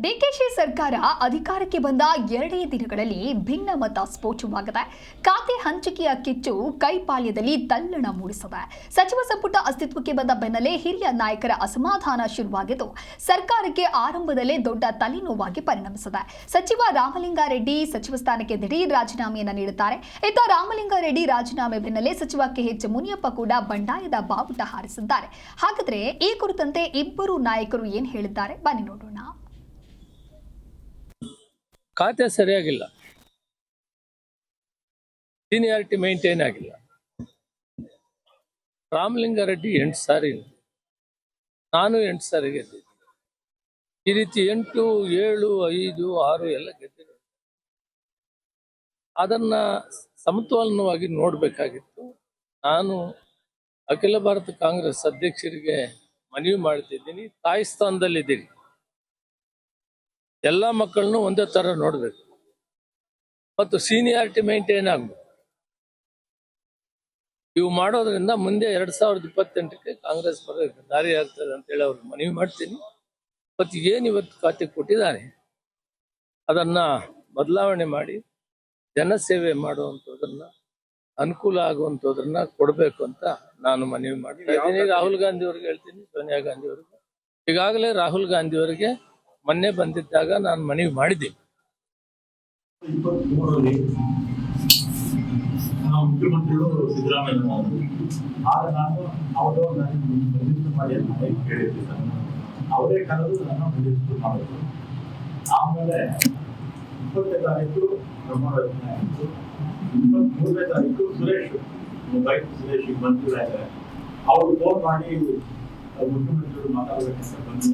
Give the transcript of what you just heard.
ಡಿಕೆಶಿ ಸರ್ಕಾರ ಅಧಿಕಾರಕ್ಕೆ ಬಂದ 2 ದಿನಗಳಲ್ಲಿ ಭಿನ್ನಮತ ಸ್ಫೋಟವಾಗಿದೆ. ಖಾತೆ ಹಂಚಿಕೆಯ ಕಿಚ್ಚು ಕೈಪಾಳ್ಯದಲ್ಲಿ ತಲ್ಲಣ ಮೂಡಿಸಿದೆ. ಸಚಿವ ಸಂಪುಟ ಅಸ್ತಿತ್ವಕ್ಕೆ ಬಂದ ಬೆನ್ನಲ್ಲೇ ಹಿರಿಯ ನಾಯಕರ ಅಸಮಾಧಾನ ಶುರುವಾಗಿದ್ದು ಸರ್ಕಾರಕ್ಕೆ ಆರಂಭದಲ್ಲೇ ದೊಡ್ಡ ತಲೆನೋವಾಗಿ ಪರಿಣಮಿಸಿದೆ. ಸಚಿವ ರಾಮಲಿಂಗಾರೆಡ್ಡಿ ಸಚಿವ ಸ್ಥಾನಕ್ಕೆ ದಿಢೀರ್ ರಾಜೀನಾಮೆಯನ್ನು ನೀಡುತ್ತಾರೆ. ಇತ್ತ ರಾಮಲಿಂಗಾರೆಡ್ಡಿ ರಾಜೀನಾಮೆ ಬೆನ್ನಲ್ಲೇ ಸಚಿವ ಕೆಎಚ್ ಮುನಿಯಪ್ಪ ಕೂಡ ಬಂಡಾಯದ ಬಾವುಟ ಹಾರಿಸಿದ್ದಾರೆ. ಹಾಗಾದ್ರೆ ಈ ಕುರಿತಂತೆ ಇಬ್ಬರು ನಾಯಕರು ಏನು ಹೇಳಿದ್ದಾರೆ ಬನ್ನಿ ನೋಡೋಣ. ಖಾತೆ ಸರಿಯಾಗಿಲ್ಲ, ಸೀನಿಯಾರಿಟಿ ಮೇಂಟೈನ್ ಆಗಿಲ್ಲ. ರಾಮಲಿಂಗಾರೆಡ್ಡಿ 8 ಸಾರಿ, ನಾನು 8 ಸಾರಿ ಗೆದ್ದಿದ್ದೆ. ಈ ರೀತಿ 8, 7, 5, 6 ಎಲ್ಲ ಗೆದ್ದಿದೆ. ಅದನ್ನ ಸಮತೋಲನವಾಗಿ ನೋಡಬೇಕಾಗಿತ್ತು. ನಾನು ಅಖಿಲ ಭಾರತ ಕಾಂಗ್ರೆಸ್ ಅಧ್ಯಕ್ಷರಿಗೆ ಮನವಿ ಮಾಡ್ತಿದ್ದೀನಿ, ತಾಯಿ ಸ್ಥಾನದಲ್ಲಿದ್ದೀನಿ. ಎಲ್ಲ ಮಕ್ಕಳನ್ನು ಒಂದೇ ಥರ ನೋಡಬೇಕು ಮತ್ತು ಸೀನಿಯಾರಿಟಿ ಮೇಂಟೈನ್ ಆಗಬೇಕು. ಇವು ಮಾಡೋದ್ರಿಂದ ಮುಂದೆ 2028ಕ್ಕೆ ಕಾಂಗ್ರೆಸ್ ಬರೋಕ್ಕೆ ದಾರಿ ಆಗ್ತದೆ ಅಂತೇಳಿ ಅವ್ರಿಗೆ ಮನವಿ ಮಾಡ್ತೀನಿ. ಮತ್ತು ಏನು ಇವತ್ತು ಖಾತೆ ಕೊಟ್ಟಿದ್ದಾರೆ ಅದನ್ನು ಬದಲಾವಣೆ ಮಾಡಿ ಜನಸೇವೆ ಮಾಡುವಂಥದ್ದನ್ನು, ಅನುಕೂಲ ಆಗುವಂಥದ್ದನ್ನ ಕೊಡಬೇಕು ಅಂತ ನಾನು ಮನವಿ ಮಾಡ್ತೀನಿ. ರಾಹುಲ್ ಗಾಂಧಿ ಅವ್ರಿಗೆ ಹೇಳ್ತೀನಿ, ಸೋನಿಯಾ ಗಾಂಧಿ ಅವ್ರಿಗೆ. ಈಗಾಗಲೇ ರಾಹುಲ್ ಗಾಂಧಿ ಅವರಿಗೆ ಮೊನ್ನೆ ಬಂದಿದ್ದಾಗ ನಾನು ಮನವಿ ಮಾಡಿದ್ದೀನಿ. 23ರಲ್ಲಿ ನಾವು ಮುಖ್ಯಮಂತ್ರಿಗಳು ಸಿದ್ದರಾಮಯ್ಯ ಅವರು ಆಗ ನಾನು ಅವರು ನನಗೆ ಮಾಡಿ ಅಂತ ಕೇಳಿದ್ದೆ. ಅವರೇ ಕರೆದು ನನ್ನ ಮುಗಿಸ್ತು ಮಾಡಿದ್ರು. ಆಮೇಲೆ 20ನೇ ತಾರೀಕು ಬ್ರಹ್ಮರಚನೆ ಆಯಿತು. 23ನೇ ತಾರೀಕು ಸುರೇಶ್ ಮಂತ್ರಿಗಳಾಗಿದ್ದಾರೆ. ಅವರು ಫೋನ್ ಮಾಡಿ ಮುಖ್ಯಮಂತ್ರಿಗಳು ಮಾತಾಡಬೇಕಂತ ಬಂದು